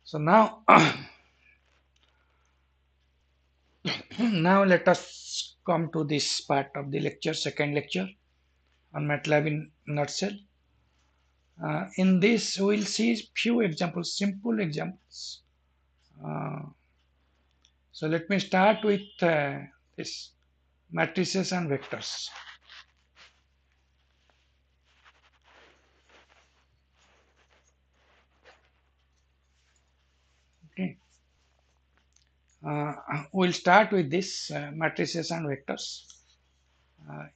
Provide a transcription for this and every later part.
So now, now let us come to this part of the lecture, second lecture on MATLAB in nutshell. In this, we will see few examples, simple examples. Uh, so let me start with this matrices and vectors. Okay. We'll start with this matrices and vectors.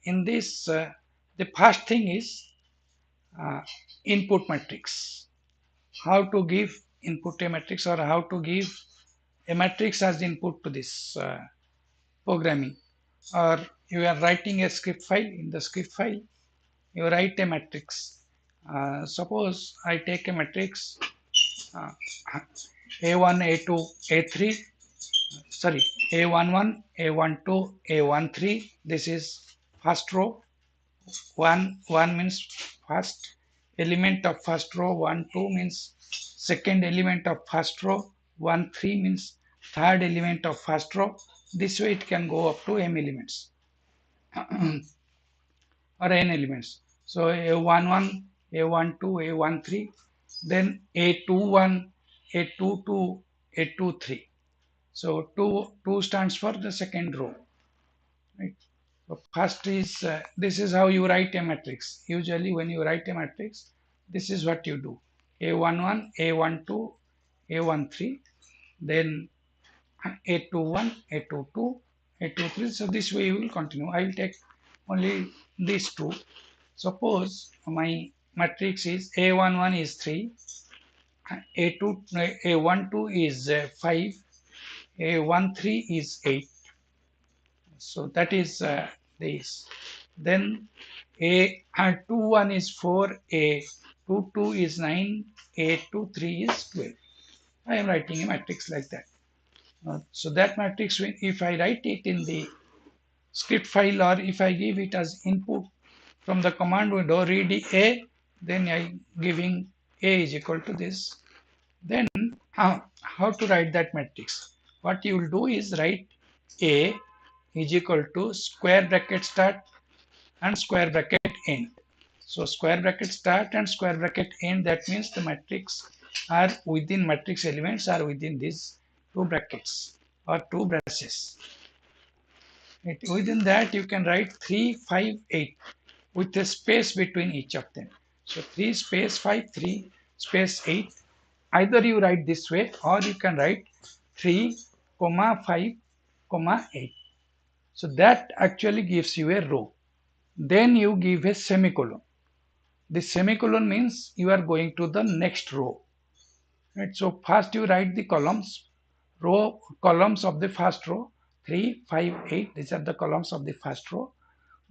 In this, the first thing is uh, input matrix. How to give input a matrix, or how to give a matrix as input to this programming. Or you are writing a script file. In the script file, you write a matrix. Suppose I take a matrix uh, A1, A2, A3, sorry, A11, A12, A13. This is first row. 1 means first element of first row, 1 2 means second element of first row, 1 3 means third element of first row. This way it can go up to m elements or n elements. So a11, a12, a13, then a21, a22, a23. So 2 stands for the second row, right? So first is this is how you write a matrix. Usually when you write a matrix, this is what you do. A11, A12, A13, then A21, A22, A23. So this way you will continue. I will take only these two. Suppose my matrix is A11 is 3, A2, A12 is 5, A13 is 8. So that is this. Then A21 is 4, A22 is 9, A23 is 12. I am writing a matrix like that. So that matrix, if I write it in the script file, or if I give it as input from the command window, read A, then I giving A is equal to this. Then how to write that matrix? What you will do is write A is equal to square bracket start and square bracket end. So square bracket start and square bracket end, that means the matrix are within matrix elements are within these two brackets or two braces. Within that you can write 3, 5, 8 with a space between each of them. So 3 space 5, 3 space 8. Either you write this way, or you can write 3, comma 5, comma 8. So that actually gives you a row. Then you give a semicolon. This semicolon means you are going to the next row. Right? So first you write the columns of the first row, 3, 5, 8. These are the columns of the first row.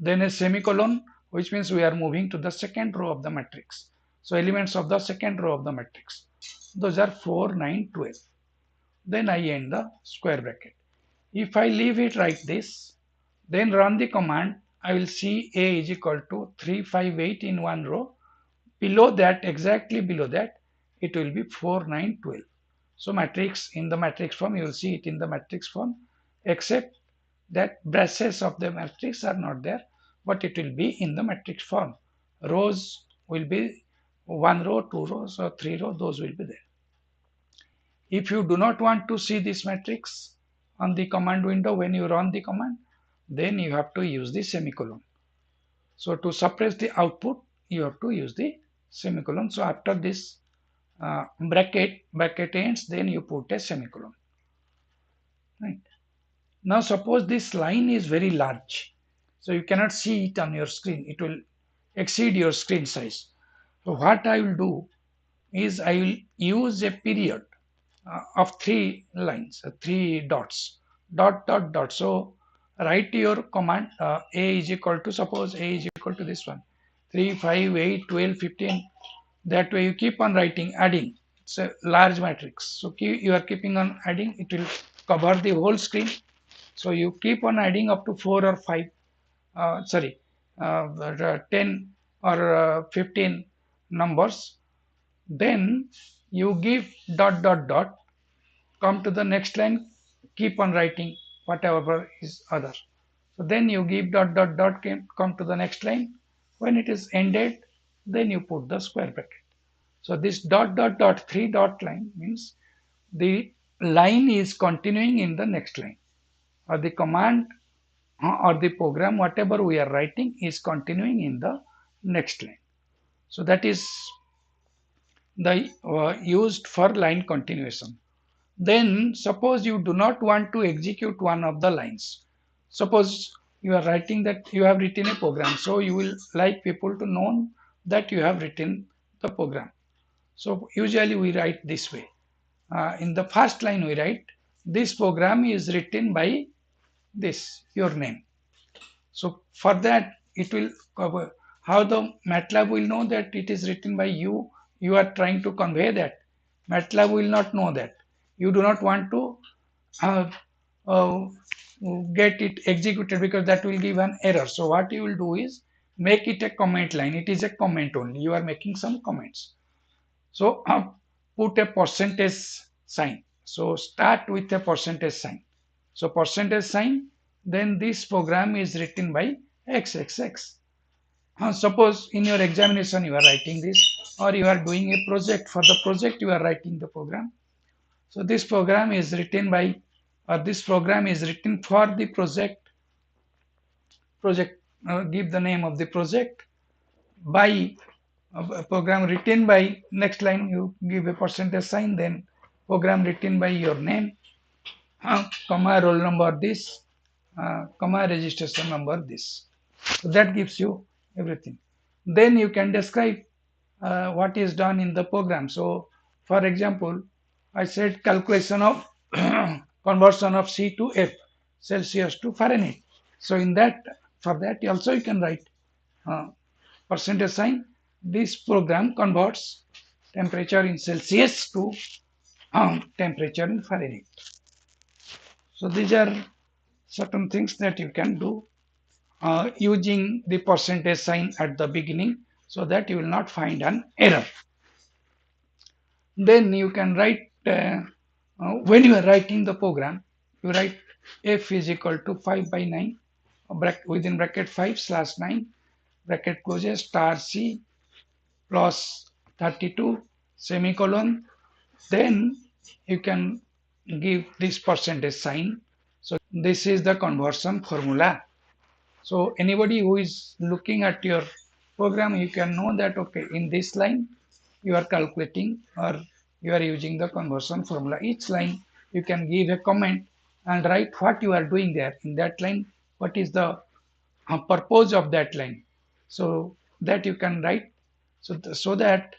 Then a semicolon, which means we are moving to the second row of the matrix. So elements of the second row of the matrix. Those are 4, 9, 12. Then I end the square bracket. If I leave it like this, then run the command, I will see A is equal to 3, 5, 8 in one row. Below that, exactly below that, it will be 4, 9, 12. So matrix, in the matrix form, you will see it in the matrix form, except that braces of the matrix are not there, but it will be in the matrix form. Rows will be 1 row, 2 rows, or 3 rows, those will be there. If you do not want to see this matrix on the command window when you run the command, then you have to use the semicolon. So to suppress the output, you have to use the semicolon. So after this bracket ends, then you put a semicolon. Right. Now suppose this line is very large, so you cannot see it on your screen. It will exceed your screen size. So what I will do is I will use a period of 3 lines, 3 dots, dot, dot, dot. So write your command A is equal to, suppose A is equal to this one, 3, 5, 8, 12, 15. That way you keep on writing, adding. It's a large matrix. So you are keeping on adding, it will cover the whole screen. So you keep on adding up to 4 or 5, sorry, 10 or 15 numbers, then you give dot dot dot, come to the next line, keep on writing whatever is other. So then you give dot dot dot, come to the next line. When it is ended, then you put the square bracket. So this dot dot dot three dot line means the line is continuing in the next line, or the command or the program whatever we are writing is continuing in the next line. So that is the used for line continuation. Then suppose you do not want to execute one of the lines. Suppose you are writing that you have written a program, so you will like people to know that you have written the program. So usually we write this way. In the first line we write, this program is written by this, your name. So for that it will cover how the MATLAB will know that it is written by you. You are trying to convey that. MATLAB will not know that. You do not want to uh, uh, get it executed because that will give an error. So what you will do is make it a comment line. It is a comment only. You are making some comments. So put a percentage sign. So start with a percentage sign. So percentage sign, then this program is written by XXX. Suppose in your examination you are writing this, or you are doing a project. For the project you are writing the program. So this program is written by, or this program is written for the project, give the name of the project, by a program written by, next line you give a percentage sign, then program written by your name, comma roll number this, comma registration number this. So that gives you everything. Then you can describe what is done in the program. So for example, I said calculation of conversion of C to F, Celsius to Fahrenheit. So in that, for that also you can write uh, percentage sign. This program converts temperature in Celsius to temperature in Fahrenheit. So these are certain things that you can do using the percentage sign at the beginning, so that you will not find an error. Then you can write, when you are writing the program, you write f is equal to 5 by 9, within bracket 5 slash 9, bracket closes, star c plus 32, semicolon. Then you can give this percentage sign. So this is the conversion formula. So anybody who is looking at your program, you can know that, okay, in this line you are calculating or you are using the conversion formula. Each line you can give a comment and write what you are doing there in that line, what is the purpose of that line. So that you can write, so that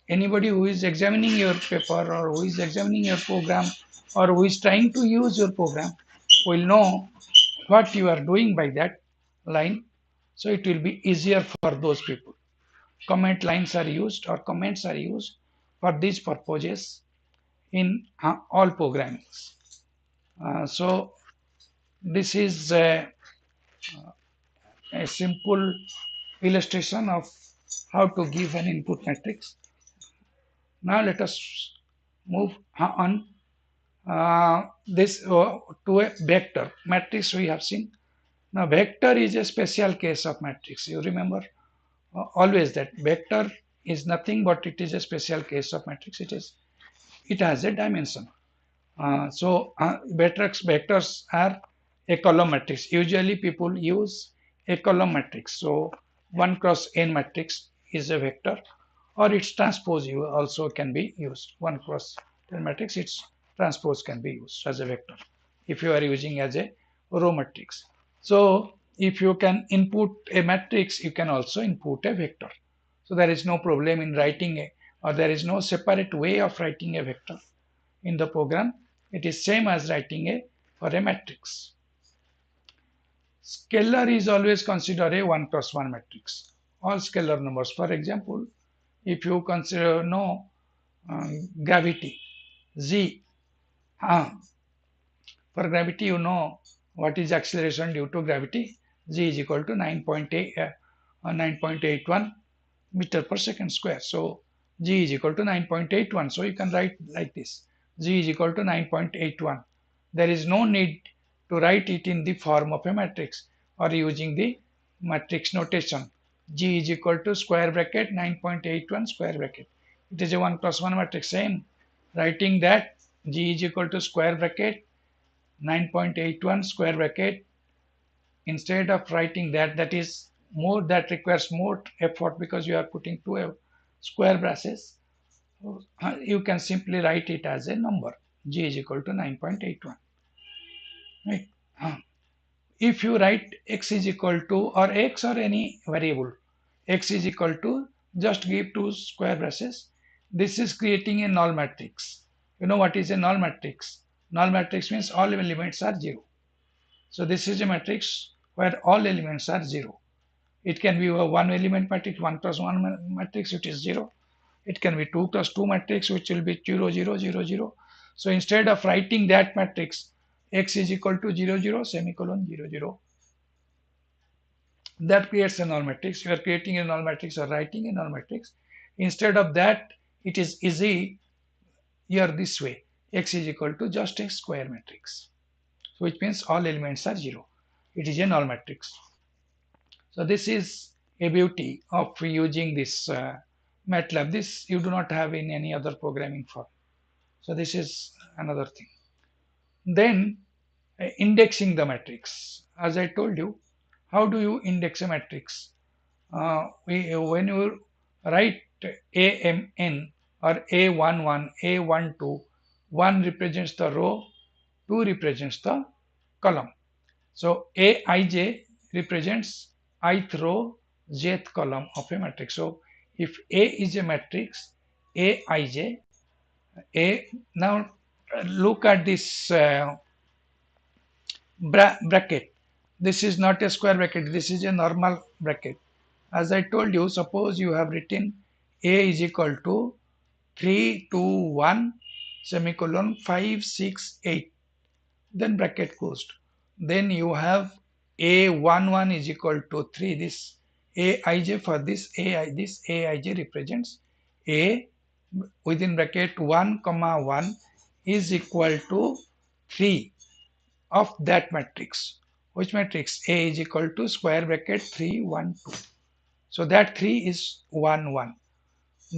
anybody who is examining your paper or who is examining your program or who is trying to use your program will know what you are doing by that line. So it will be easier for those people. Comment lines are used, or comments are used for these purposes in all programming. So this is a simple illustration of how to give an input matrix. Now let us move on this to a vector matrix. We have seen. Now vector is a special case of matrix. You remember always that vector is nothing but it is a special case of matrix. It has a dimension. Vectors are a column matrix. Usually people use a column matrix. So 1 cross n matrix is a vector, or its transpose you also can be used. 1 cross n matrix, its transpose can be used as a vector if you are using as a row matrix. So if you can input a matrix, you can also input a vector. So there is no problem in writing or there is no separate way of writing a vector in the program. It is same as writing for a matrix. Scalar is always considered a 1 cross 1 matrix. All scalar numbers. For example, if you consider gravity, z, for gravity you know what is acceleration due to gravity, G is equal to 9.81 meter per second square. So G is equal to 9.81. So you can write like this. G is equal to 9.81. There is no need to write it in the form of a matrix or using the matrix notation. G is equal to square bracket 9.81 square bracket. It is a 1 plus 1 matrix. Same. Writing that G is equal to square bracket 9.81 square bracket, instead of writing that, that is more, that requires more effort because you are putting two square braces. You can simply write it as a number. G is equal to 9.81, right? If you write x is equal to, or x or any variable, x is equal to, just give two square braces. This is creating a null matrix. You know what is a null matrix? Null matrix means all elements are 0. So this is a matrix where all elements are 0. It can be a one element matrix, 1 plus 1 matrix, which is 0. It can be 2 plus 2 matrix, which will be 0, 0, 0, 0. So instead of writing that matrix, x is equal to 0, 0, semicolon 0, 0, that creates a null matrix. You are creating a null matrix or writing a null matrix. Instead of that, it is easy here this way. X is equal to just a square matrix, which means all elements are 0. It is a null matrix. So this is a beauty of using this MATLAB. This you do not have in any other programming form. So this is another thing. Then indexing the matrix. As I told you, how do you index a matrix? When you write AMN or A11, A12, 1 represents the row, 2 represents the column. So Aij represents ith row, jth column of a matrix. So if A is a matrix, Aij, now look at this bracket. This is not a square bracket, this is a normal bracket. As I told you, suppose you have written A is equal to 3, 2, 1, semicolon 5, 6, 8, then bracket closed. Then you have A11 is equal to 3. This Aij, for this Aij represents A within bracket 1 comma 1 is equal to 3 of that matrix. Which matrix? A is equal to square bracket 3, 1, 2. So that 3 is 1, 1.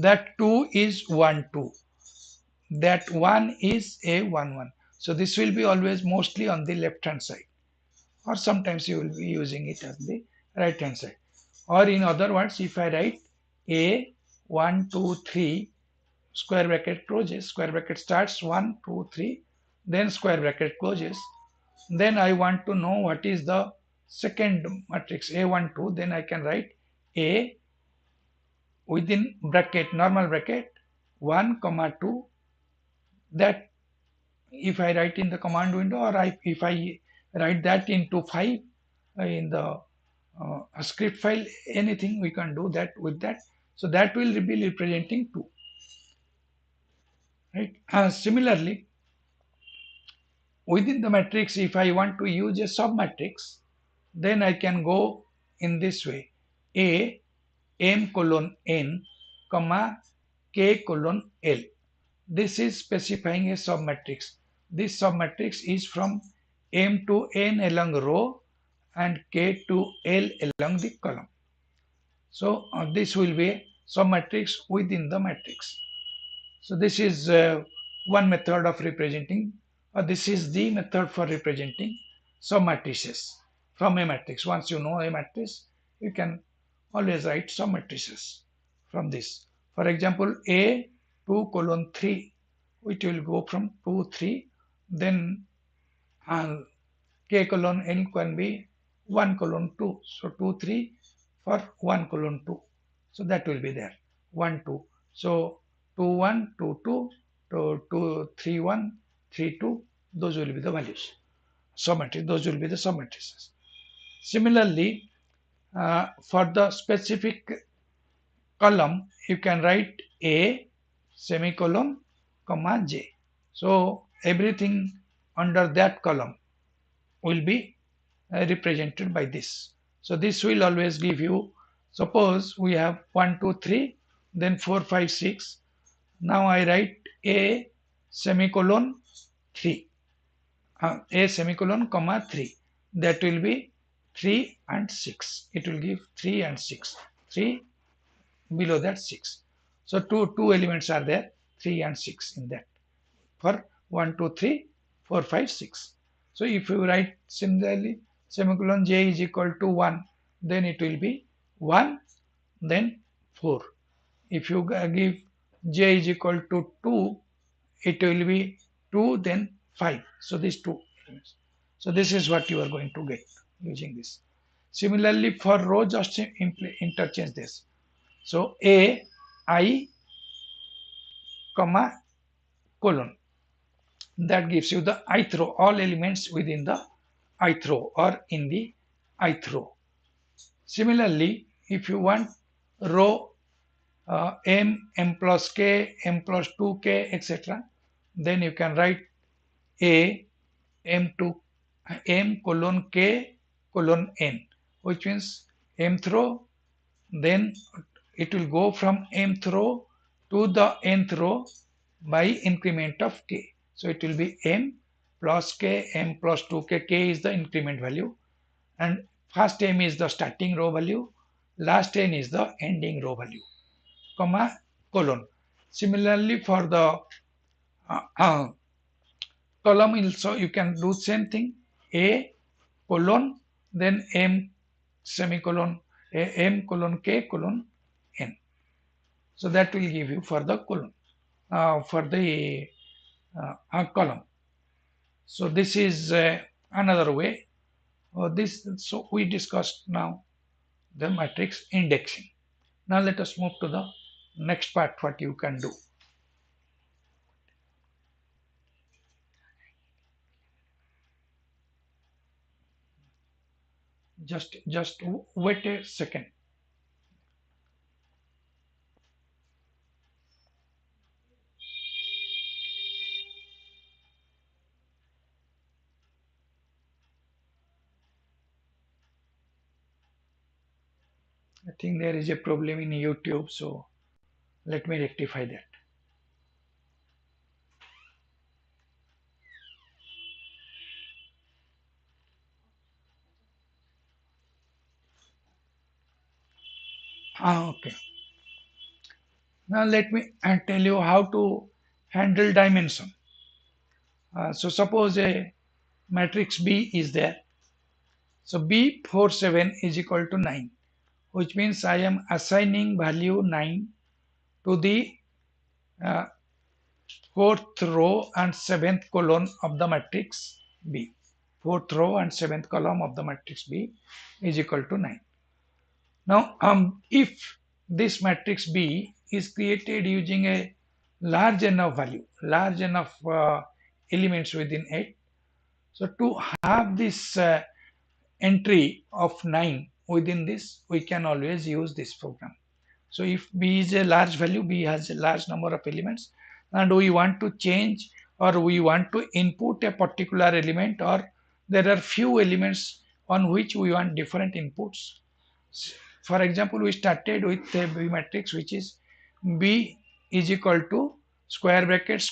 That 2 is 1, 2. That 1 is a 1, 1. So this will be always mostly on the left hand side, or sometimes you will be using it on the right hand side. Or in other words, if I write A 1, 2, 3, square bracket closes, square bracket starts 1, 2, 3, then square bracket closes. Then I want to know what is the second matrix A12, then I can write A within bracket, normal bracket 1 comma 2. That if I write in the command window, or if I write that into 5 in the script file, anything we can do that with that. So that will be representing 2, right? Similarly, within the matrix, if I want to use a submatrix, then I can go in this way: A m colon n comma k colon l. This is specifying a submatrix. This submatrix is from m to n along row and k to l along the column. So this will be a submatrix within the matrix. So this is one method of representing, or this is the method for representing submatrices from a matrix. Once you know a matrix, you can always write submatrices from this. For example, A 2 colon 3, which will go from 2, 3, then k colon n can be 1 colon 2. So 2, 3 for 1 colon 2. So that will be there, 1, 2. So 2, 1, 2, 2, 2, 2, 3, 1, 3, 2. Those will be the values. Submatrix, those will be the submatrices. Similarly, for the specific column, you can write A semicolon comma J. So everything under that column will be represented by this. So this will always give you, suppose we have 1, 2, 3, then 4, 5, 6. Now I write A semicolon 3, A semicolon comma 3. That will be 3 and 6. It will give 3 and 6. 3, below that 6. So two elements are there, 3 and 6 in that, for 1, 2, 3, 4, 5, 6. So if you write similarly semicolon j is equal to 1, then it will be 1, then 4. If you give j is equal to 2, it will be 2, then 5. So these two elements. So this is what you are going to get using this. Similarly for row, just interchange this. So a I comma colon, that gives you the ith row, all elements within the ith row or in the ith row. Similarly, if you want row m plus k, m plus 2k, etc., then you can write a m2 m colon k colon n, which means mth row, then it will go from mth row to the nth row by increment of k. So it will be m plus k, m plus 2k, k is the increment value, and first m is the starting row value, last n is the ending row value, comma colon. Similarly for the column also you can do same thing, a colon, then m semicolon m colon k colon n. So that will give you for the column, for the column. So this is another way. So we discussed now the matrix indexing. Now let us move to the next part, what you can do. Just wait a second. I think there is a problem in YouTube, so let me rectify that. Okay. Now let me tell you how to handle dimension. So suppose a matrix B is there. So B47 is equal to 9, which means I am assigning value 9 to the uh, fourth row and seventh column of the matrix B. Fourth row and seventh column of the matrix B is equal to 9. Now, if this matrix B is created using a large enough value, large enough elements within it, so to have this entry of 9 within this, we can always use this program. So if B is a large value, B has a large number of elements, and we want to change or we want to input a particular element, or there are few elements on which we want different inputs. For example, we started with a B matrix which is B is equal to square bracket,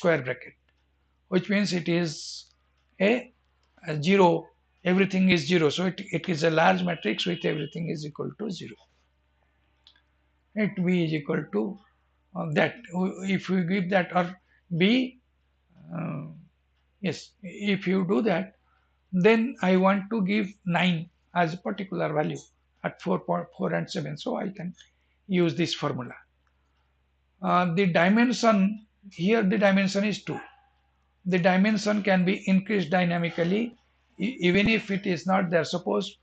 which means it is a 0, everything is 0. So it is a large matrix with everything is equal to 0. It B is equal to that. If we give that, or B, uh, yes, if you do that, then I want to give 9 as a particular value at 4.4 and 7. So I can use this formula. The dimension, here the dimension is 2. The dimension can be increased dynamically even if it is not there. Suppose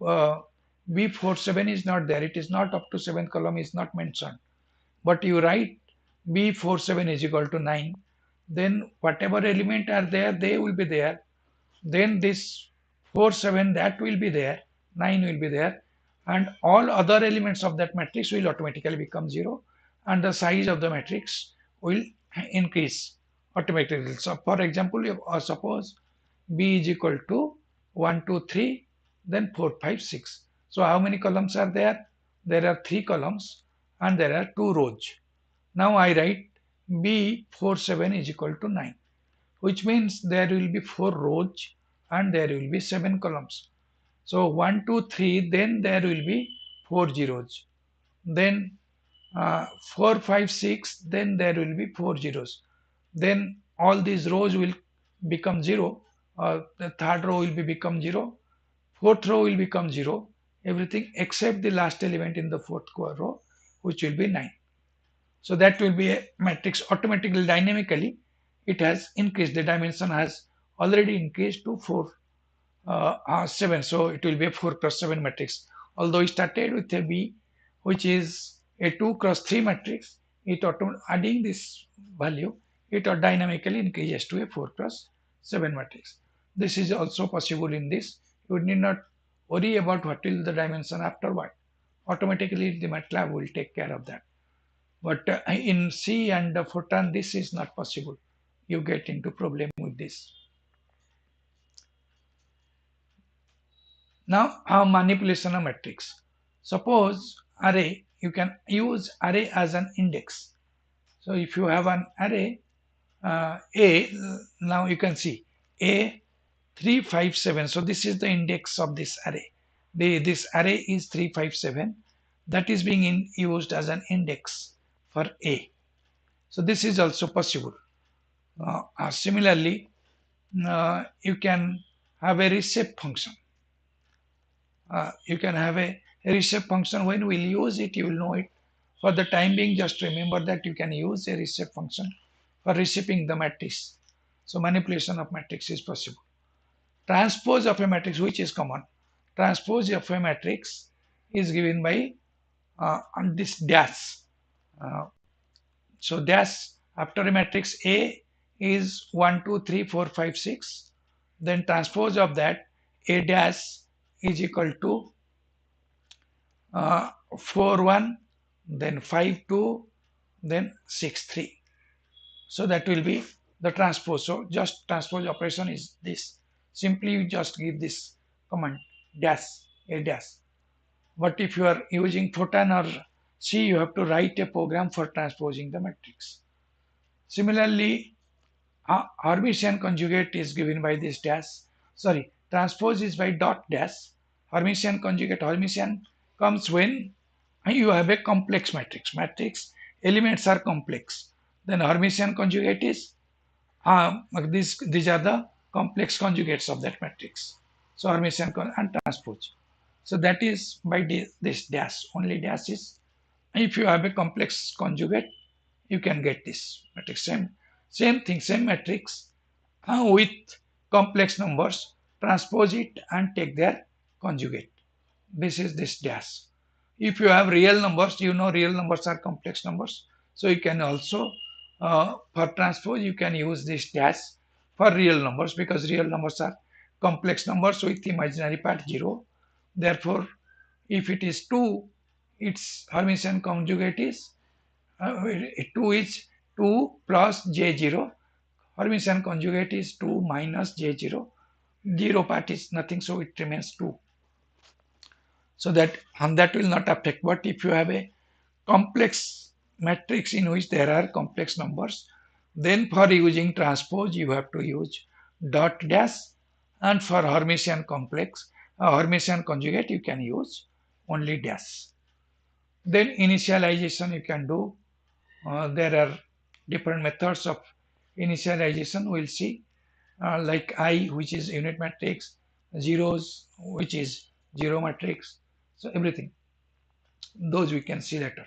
B47 is not there, it is not up to 7th column, is not mentioned, but you write B47 is equal to 9, then whatever element are there, they will be there. Then this 47, that will be there, 9 will be there, and all other elements of that matrix will automatically become 0, and the size of the matrix will increase automatically. So for example, suppose B is equal to 1, 2, 3, then 4, 5, 6. So how many columns are there? There are 3 columns and there are 2 rows. Now I write B47 is equal to 9, which means there will be 4 rows and there will be 7 columns. So 1, 2, 3, then there will be 4 zeros. Then 4, 5, 6, then there will be 4 zeros. Then all these rows will become 0. The third row will be become 0. Fourth row will become 0. Everything except the last element in the fourth row, which will be 9. So that will be a matrix automatically, dynamically. It has increased. The dimension has already increased to 7. So it will be a 4 cross 7 matrix. Although it started with a B, which is a 2 cross 3 matrix, adding this value, it dynamically increases to a 4 cross 7 matrix. This is also possible in this. You need not worry about what will the dimension afterward. Automatically, the MATLAB will take care of that. But in C and Fortran, this is not possible. You get into problem with this. Now, our manipulation of matrix. Suppose array, you can use array as an index. So if you have an array A, now you can see A 357. So this is the index of this array. This array is 357. That is being used as an index for A. So this is also possible. Similarly, you can have a reshape function. You can have a reshape function. When we'll use it, you will know it. For the time being, just remember that you can use a reshape function for reshaping the matrix. So manipulation of matrix is possible. Transpose of a matrix, which is common. Transpose of a matrix is given by on this dash. Uh, so dash after a matrix A is 1, 2, 3, 4, 5, 6. Then transpose of that, A dash is equal to 4, 1, then 5, 2, then 6, 3. So that will be the transpose. So just transpose operation is this. Simply you just give this command dash, A dash. But if you are using Fortran or C, you have to write a program for transposing the matrix. Similarly, Hermitian conjugate is given by this dash. Sorry, transpose is by dot dash. Hermitian conjugate, Hermitian comes when you have a complex matrix. Matrix elements are complex. Then Hermitian conjugate is these are the complex conjugates of that matrix. So Hermitian and transpose. So that is by this dash. Only dash is if you have a complex conjugate, you can get this matrix. Same thing, same matrix with complex numbers. Transpose it and take their conjugate. This is this dash. If you have real numbers, you know real numbers are complex numbers. So you can also, for transpose, you can use this dash for real numbers because real numbers are complex numbers with imaginary part 0. Therefore, if it is 2, its Hermitian conjugate is 2 is 2 plus j0. Hermitian conjugate is 2 minus j0. 0 part is nothing, so it remains 2. So that and that will not affect. But if you have a complex matrix in which there are complex numbers, then for using transpose you have to use dot dash, and for Hermitian complex Hermitian conjugate you can use only dash. Then initialization you can do. There are different methods of initialization. We'll see like I, which is unit matrix, zeros, which is zero matrix. So everything, those we can see later.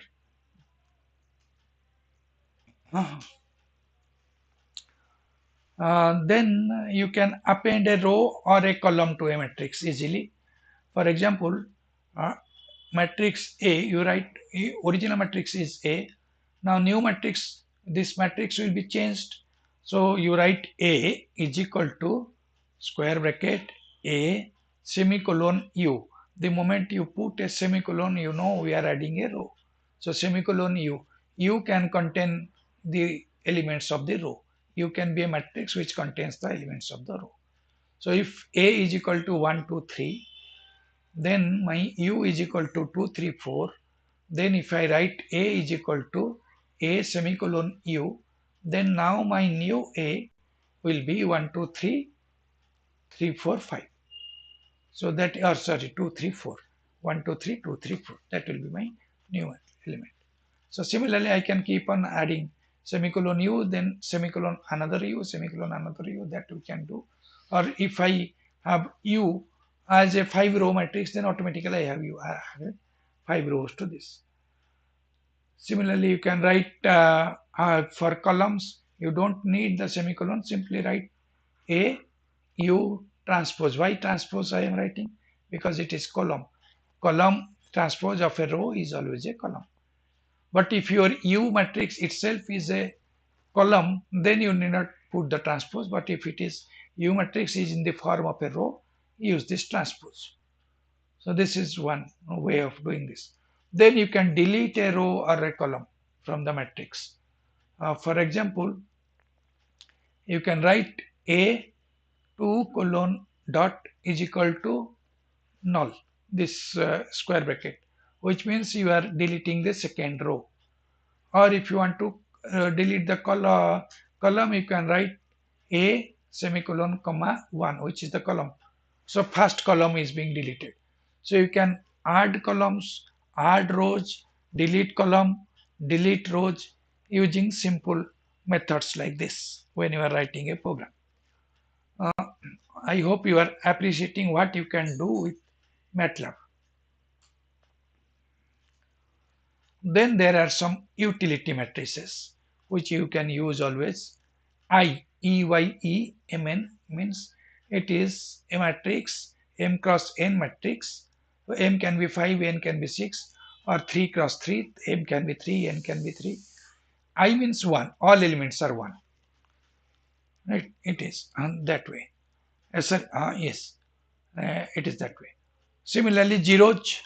Then you can append a row or a column to a matrix easily. For example, uh, matrix A, you write original matrix is A. Now new matrix, this matrix will be changed. So you write A is equal to square bracket A semicolon U. The moment you put a semicolon, you know we are adding a row. So semicolon U. U can contain the elements of the row. U can be a matrix which contains the elements of the row. So if A is equal to 1, 2, 3, then my u is equal to 2 3 4. Then if I write a is equal to a semicolon u, then now my new a will be 1 2 3 3 4 5. So that, or sorry, 2 3 4, 1 2 3 2 3 4, that will be my new element. So similarly I can keep on adding semicolon u, then semicolon another u, semicolon another u, that we can do. Or if I have u as a 5 row matrix, then automatically I have u, I have 5 rows to this. Similarly, you can write for columns, you don't need the semicolon, simply write A U transpose. Why transpose I am writing? Because it is column. Column transpose of a row is always a column. But if your U matrix itself is a column, then you need not put the transpose. But if it is U matrix is in the form of a row, use this transpose. So this is one way of doing this. Then you can delete a row or a column from the matrix. For example, you can write a 2 colon dot is equal to null, this square bracket, which means you are deleting the second row. Or if you want to delete the column, you can write a semicolon comma 1, which is the column. So first column is being deleted. So you can add columns, add rows, delete column, delete rows using simple methods like this when you are writing a program. Uh, I hope you are appreciating what you can do with MATLAB. Then there are some utility matrices which you can use always. EYEMN means it is a matrix, M cross N matrix. So M can be 5, N can be 6, or 3 cross 3, M can be 3, N can be 3. I means 1, all elements are 1. Right? It is that way. Yes, it is that way. Similarly, zeros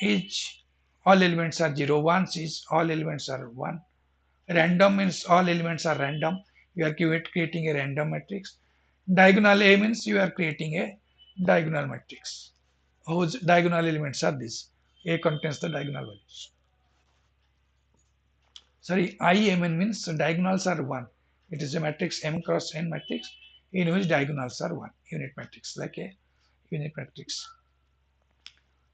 is all elements are 0, ones is all elements are 1. Random means all elements are random. You are creating a random matrix. Diagonal A means you are creating a diagonal matrix whose diagonal elements are this. A contains the diagonal values. Sorry, IMN means diagonals are 1. It is a matrix M cross N matrix in which diagonals are 1. Unit matrix, like a unit matrix.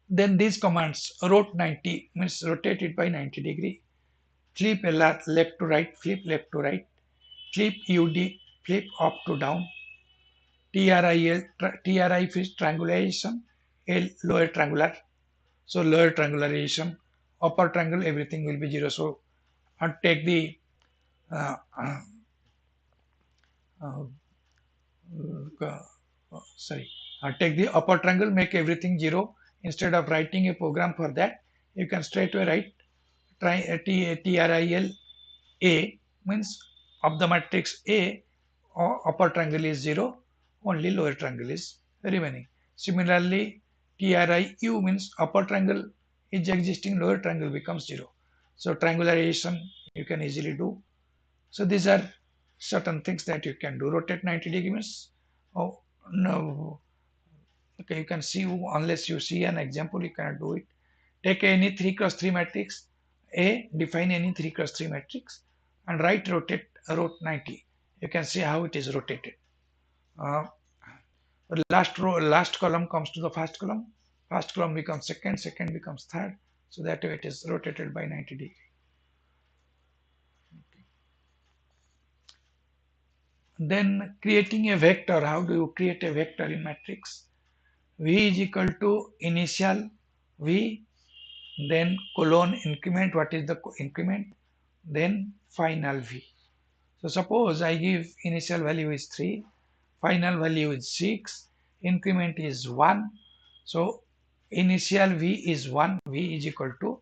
Then these commands, rot 90 means rotate it by 90 degree. Flip left to right, flip left to right. Flip UD, flip up to down. TRI is triangulation, L lower triangular. So lower triangularization, upper triangle, everything will be 0. So take the uh, uh, uh, sorry, take the upper triangle, make everything 0. Instead of writing a program for that, you can straight away write TRIL A means of the matrix A, upper triangle is 0, only lower triangle is remaining. Similarly, TRIU means upper triangle is existing, lower triangle becomes 0. So triangularization you can easily do. So these are certain things that you can do. Rotate 90 degrees. Oh no, okay, you can see, unless you see an example, you cannot do it. Take any 3 cross 3 matrix A, define any 3 cross 3 matrix and write rotate rot 90. You can see how it is rotated. Uh, last row, last column comes to the first column becomes second, second becomes third. So that way it is rotated by 90 degree. Then creating a vector. How do you create a vector in matrix? V is equal to initial V, then colon increment. What is the increment? Then final V. So suppose I give initial value is 3, final value is 6, increment is 1. So initial V is 1, V is equal to,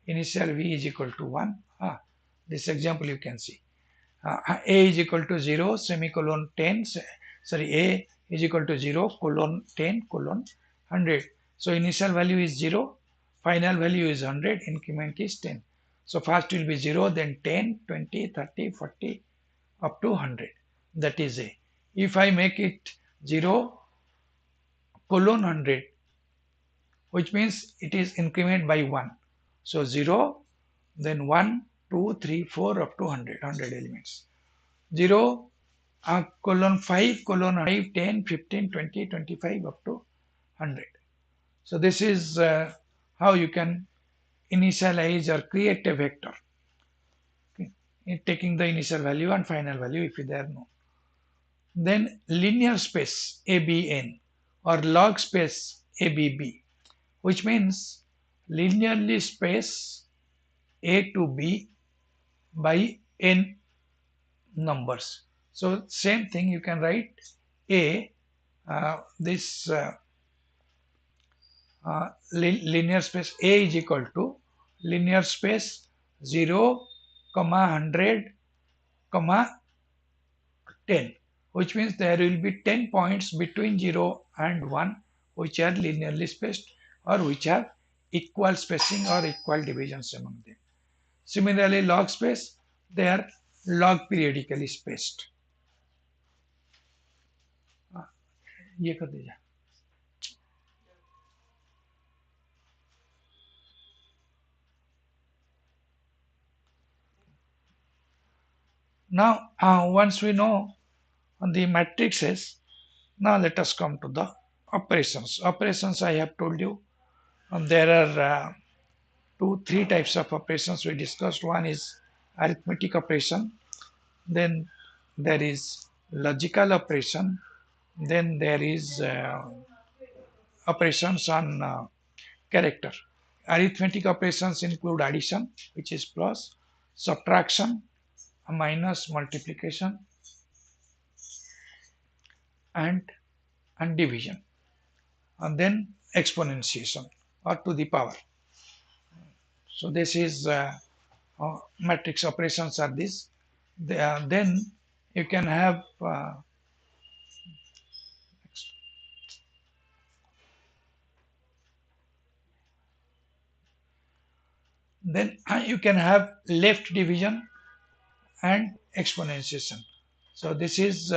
initial V is equal to 1. This example you can see. A is equal to 0, semicolon 10, sorry, A is equal to 0, colon 10, colon 100. So initial value is 0, final value is 100, increment is 10. So first will be 0, then 10, 20, 30, 40, up to 100. That is A. If I make it 0, colon 100, which means it is increment by 1. So 0, then 1, 2, 3, 4 up to 100 elements. 0, colon 5, colon 5, 10, 15, 20, 25 up to 100. So this is how you can initialize or create a vector, okay, taking the initial value and final value if they are known. Then linear space ABN or log space ABB, which means linearly space A to B by n numbers. So same thing you can write A, this linear space A is equal to linear space 0, comma 100, comma 10, which means there will be 10 points between 0 and 1 which are linearly spaced or which have equal spacing or equal divisions among them. Similarly, log space, they are log periodically spaced. ये कर दीजिए. Now, once we know the matrices, now let us come to the operations. Operations, I have told you, there are three types of operations we discussed. One is arithmetic operation, then there is logical operation, then there is operations on character. Arithmetic operations include addition, which is plus, subtraction, minus, multiplication, and division, and then exponentiation or to the power. So this is matrix operations are this. Then you can have you can have left division and exponentiation. So this is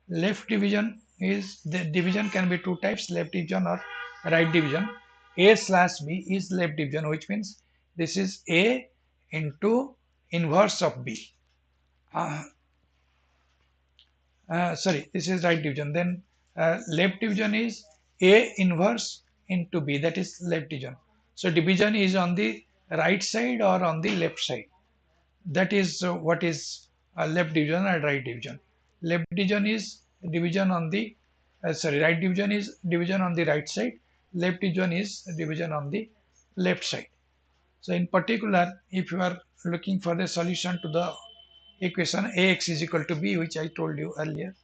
left division is the division can be two types, left division or right division. A slash B is left division, which means this is A into inverse of B. Uh, sorry, this is right division. Then left division is A inverse into B, that is left division. So division is on the right side or on the left side. That is what is left division and right division. Left division is division on the right division is division on the right side. Left division is division on the left side. So in particular, if you are looking for the solution to the equation ax is equal to b, which I told you earlier,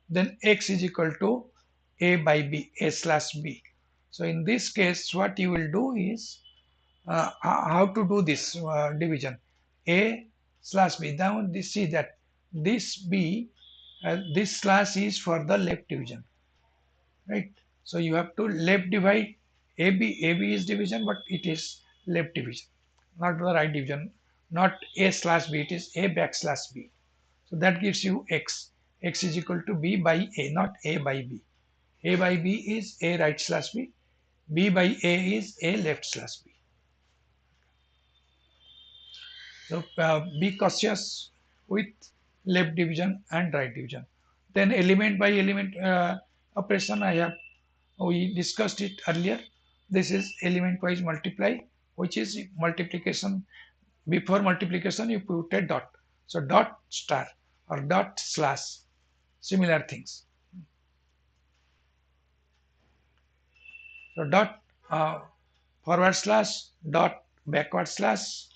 then x is equal to a by b, a slash b. So in this case, what you will do is how to do this division a slash b. Now see that this b, this slash is for the left division, right? So you have to left divide ab. Ab is division, but it is left division, not the right division, not a slash b, it is a backslash b. So that gives you x. X is equal to b by a, not a by b. A by b is a right slash b. B by a is a left slash b. So be cautious with left division and right division. Then element by element operation, we discussed it earlier. This is element wise multiply, which is multiplication. Before multiplication, you put a dot. So dot star or dot slash, similar things. So dot forward slash, dot backward slash,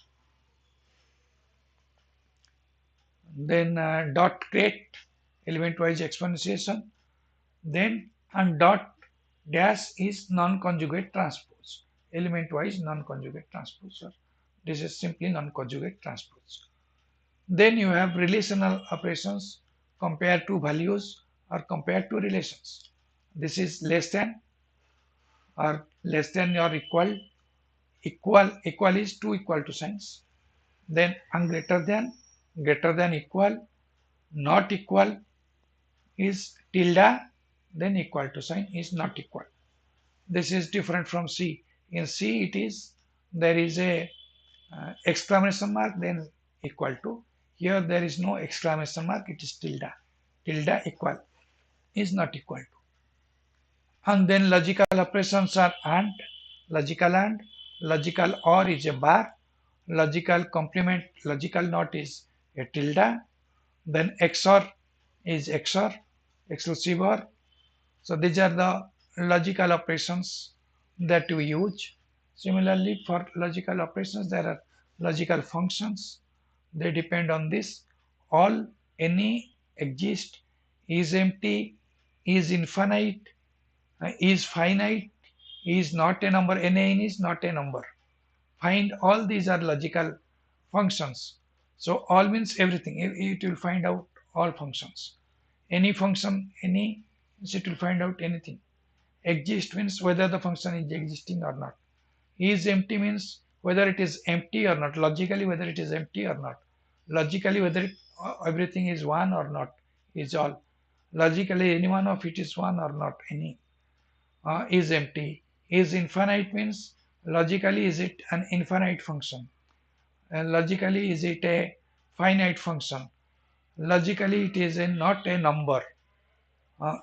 then dot create element wise exponentiation, then and dot dash is non-conjugate transpose, element wise non-conjugate transpose. So this is simply non-conjugate transpose. Then you have relational operations, compare two values or compare two relations. This is less than or equal. Equal is two equal to signs. then greater than equal, not equal is tilde, then equal to sign is not equal. This is different from C. In C it is there is a exclamation mark then equal to. Here there is no exclamation mark, it is tilde. Tilde equal is not equal to. And then logical operations are and, logical or is a bar, logical complement, logical not is a tilde, then XOR is XOR, exclusive OR. So these are the logical operations that we use. Similarly, for logical operations, there are logical functions. They depend on this. All, any, exist, is empty, is infinite, is finite, is not a number, NaN is not a number. Find, all these are logical functions. So all means everything. It will find out all functions. Any function, any, it will find out anything. Exist means whether the function is existing or not. Is empty means whether it is empty or not. Logically whether it is empty or not. Logically whether everything is one or not is all. Logically any one of it is one or not any. Is empty. Is infinite means logically is it an infinite function. Logically is it a finite function. Logically it is not a number.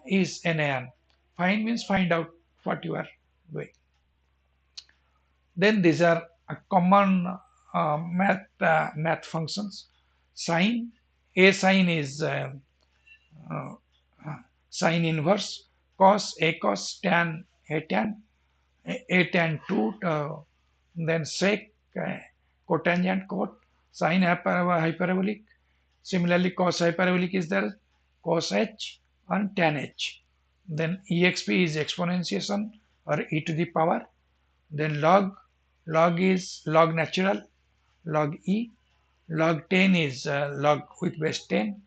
Is NaN. Find means find out what you are doing. Then these are common math functions. Sine, a sine is uh, sine inverse, cos, a cos, tan, a tan, a tan 2, then sec, cotangent, cot, sine hyperbolic. Similarly, cos hyperbolic is there, cos h and tan h. Then exp is exponentiation or e to the power. Then log is log natural, log e. Log 10 is log with base 10.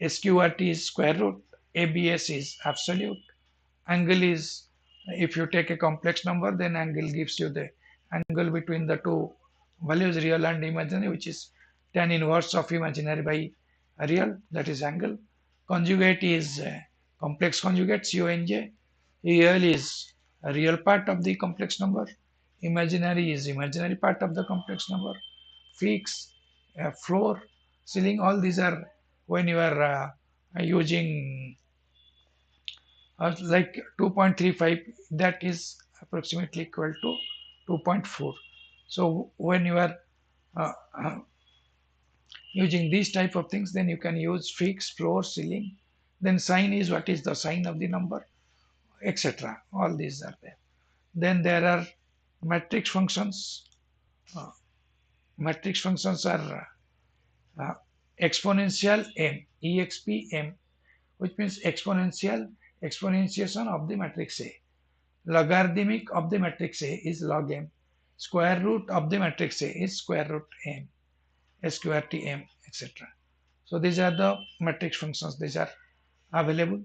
SQRT is square root. ABS is absolute. Angle is, if you take a complex number, then angle gives you the angle between the two values, real and imaginary, which is tan inverse of imaginary by real, that is angle. Conjugate is complex conjugate, CONJ. Real is a real part of the complex number. Imaginary is imaginary part of the complex number. Fix, floor, ceiling, all these are when you are using like 2.35, that is approximately equal to 2.4. So when you are uh, uh, using these type of things, then you can use fix, floor, ceiling. Then sign is what is the sign of the number, etc. All these are there. Then there are matrix functions. Uh, Matrix functions are uh, exponential m, exp m, which means exponentiation of the matrix A. Logarithmic of the matrix A is log m. Square root of the matrix A is square root m, sqrt m, etc. So these are the matrix functions. These are available.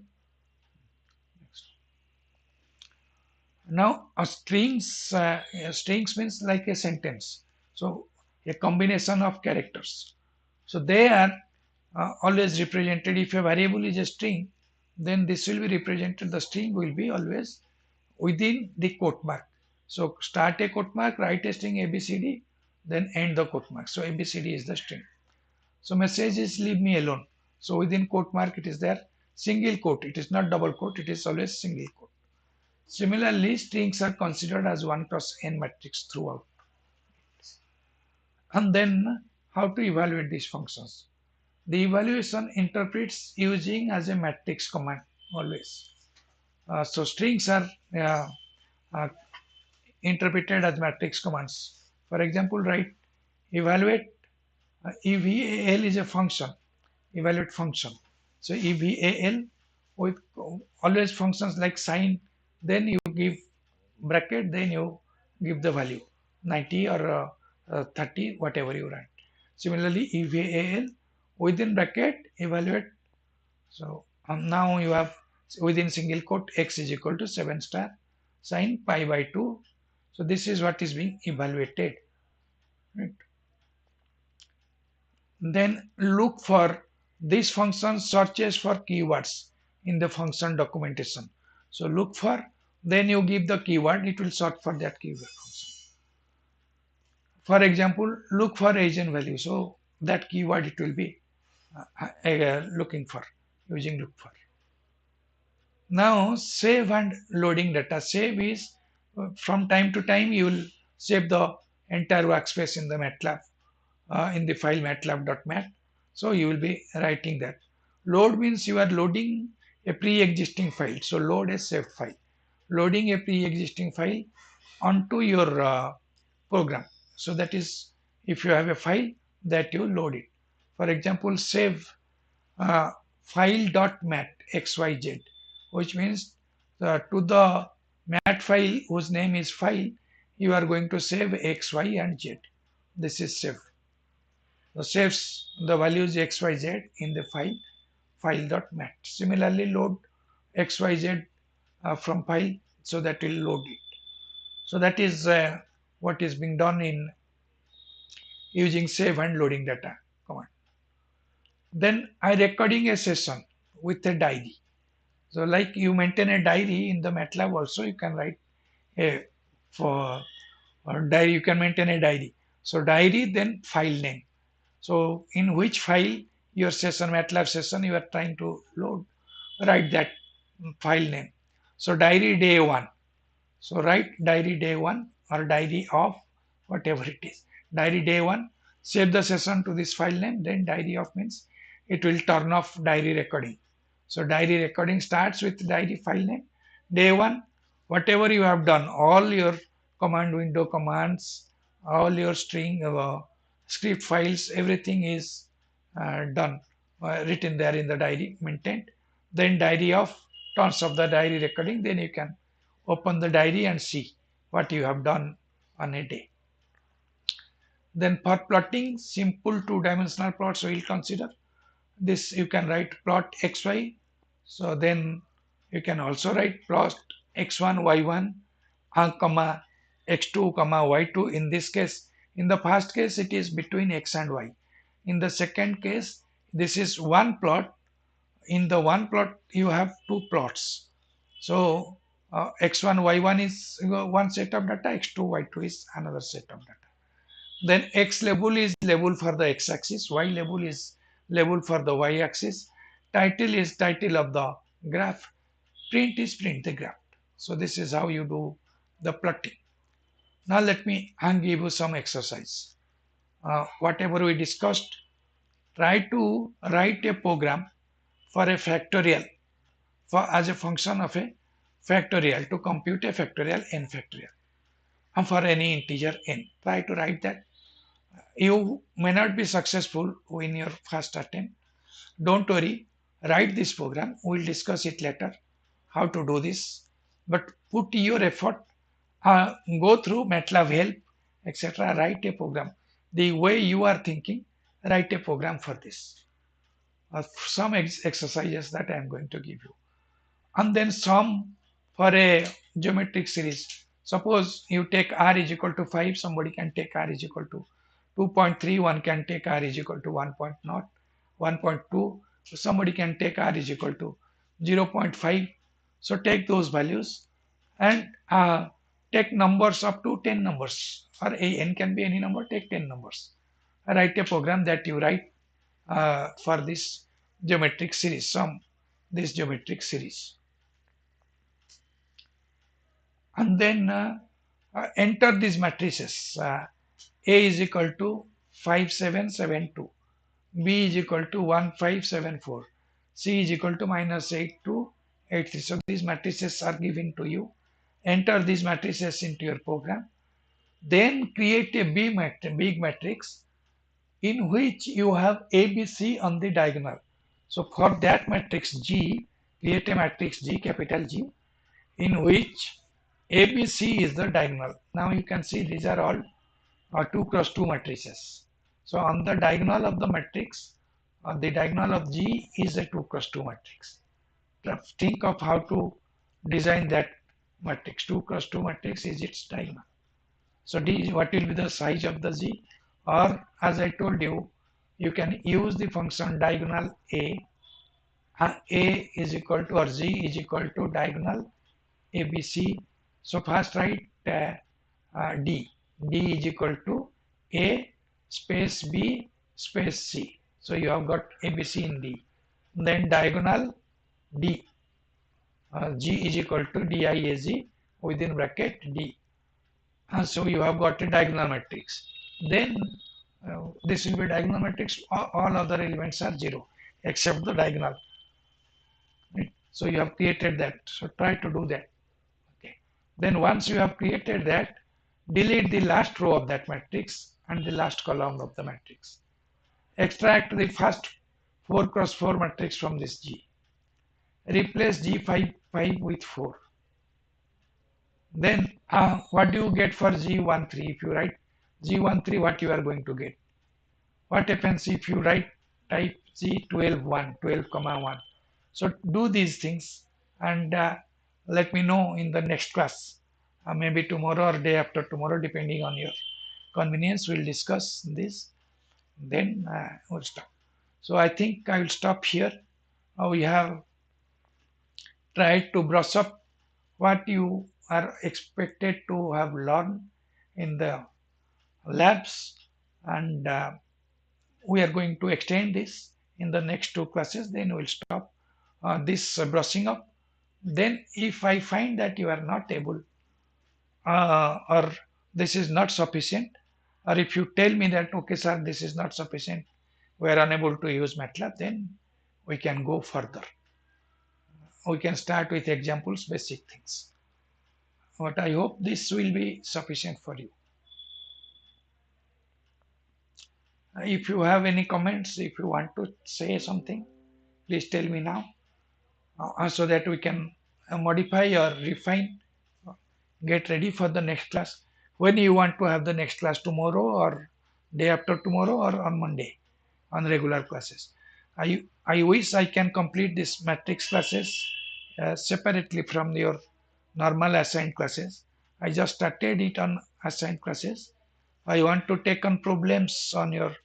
Now strings means like a sentence. So a combination of characters. So they are always represented. If a variable is a string, then this will be represented. The string will be always within the quote mark. So start a quote mark, write a string ABCD, then end the quote mark. So ABCD is the string. So message is leave me alone. So within quote mark it is there. Single quote, it is not double quote, it is always single quote. Similarly, strings are considered as 1 cross n matrix throughout. And then how to evaluate these functions? The evaluation interprets using as a matrix command always. So strings are uh, interpreted as matrix commands. For example, write evaluate, eval is a function, evaluate function. So eval with always functions like sign, then you give bracket, then you give the value 90 or 30, whatever you write. Similarly, eval within bracket evaluate. So now you have within single quote x is equal to 7 star sine pi by 2. So this is what is being evaluated. Right? Then look for this function searches for keywords in the function documentation. So look for, then you give the keyword, it will search for that keyword function. For example, look for agent value. So that keyword it will be looking for, using look for. Now save and loading data. Save is from time to time you will save the entire workspace in the MATLAB, in the file matlab.mat. So you will be writing that. Load means you are loading a pre-existing file. So load a saved file. Loading a pre-existing file onto your program. So that is, if you have a file that you load it. For example, save uh, file.mat xyz, which means to the mat file whose name is file, you are going to save x, y, and z. This is save. So saves the values x, y, z in the file file.mat. Similarly, load x, y, z from file, so that will load it. So that is what is being done in using save and loading data command. Then I recording a session with a diary. So like you maintain a diary in the MATLAB also, you can write a for diary, you can maintain a diary. So diary, then file name. So in which file your session, MATLAB session you are trying to load, write that file name. So diary day one. So write diary day one or diary of whatever it is. Diary day one, save the session to this file name, then diary of means it will turn off diary recording. So diary recording starts with diary file name. Day one, whatever you have done, all your command window commands, all your string script files, everything is done, written there in the diary, maintained. Then diary of turns off the diary recording, then you can open the diary and see what you have done on a day. Then for plotting simple two-dimensional plots, we will consider this. You can write plot xy. So then you can also write plot x1, y1, comma x2, comma y2. In this case, in the first case, it is between x and y. In the second case, this is one plot. In the one plot, you have two plots. So x1, y1 is one set of data, x2, y2 is another set of data. Then x label is label for the x-axis, y label is label for the y-axis, title is title of the graph, print is print the graph. So this is how you do the plotting. Now let me give you some exercise. Whatever we discussed, try to write a program for a factorial, for as a function of a factorial, to compute a factorial n factorial, and for any integer n. Try to write that. You may not be successful in your first attempt. Don't worry, write this program. We'll discuss it later, how to do this. But put your effort, go through MATLAB help, etc. Write a program. The way you are thinking, write a program for this. Some exercises that I am going to give you. And then sum for a geometric series. Suppose you take r is equal to 5, somebody can take r is equal to 2.3, one can take r is equal to 1.0, 1.2, somebody can take r is equal to 0.5. So take those values and take numbers up to 10 numbers, or n can be any number, take 10 numbers. Write a program that you write for this geometric series, sum this geometric series. And then enter these matrices. A is equal to 5772, B is equal to 1574, C is equal to -8283. So these matrices are given to you. Enter these matrices into your program. Then create a big matrix in which you have ABC on the diagonal. So for that matrix G, create a matrix G, capital G, in which ABC is the diagonal. Now you can see these are all 2 cross 2 matrices. So on the diagonal of the matrix, the diagonal of G is a 2 cross 2 matrix. Think of how to design that matrix. 2 cross 2 matrix is its diagonal. So D, what will be the size of the G? Or as I told you, you can use the function diagonal a is equal to, or z is equal to diagonal abc. So first write d. D is equal to a space b space c. So you have got abc in d. Then diagonal d, g is equal to diaz within bracket d. So you have got a diagonal matrix. Then this will be diagonal matrix. All other elements are zero except the diagonal. Right? So you have created that. So try to do that. Okay. Then once you have created that, delete the last row of that matrix and the last column of the matrix. Extract the first 4 cross 4 matrix from this G. Replace G5 5 with 4. Then what do you get for G13? If you write G13, what you are going to get? What happens if you type G12 1, 12 comma 1? So do these things and let me know in the next class. Maybe tomorrow or day after tomorrow, depending on your convenience, we'll discuss this. Then we'll stop. So I think I will stop here. We have tried to brush up what you are expected to have learned in the labs, and we are going to extend this in the next two classes. Then we'll stop this brushing up. Then if I find that you are not able, or this is not sufficient, or if you tell me that okay sir, this is not sufficient, we are unable to use MATLAB, then we can go further. We can start with examples, basic things. But I hope this will be sufficient for you. If you have any comments, if you want to say something, please tell me now, so that we can modify or refine, get ready for the next class. When you want to have the next class, tomorrow or day after tomorrow or on Monday, on regular classes. I wish I can complete this matrix classes separately from your normal assigned classes. I just started it on assigned classes. I want to take on problems on your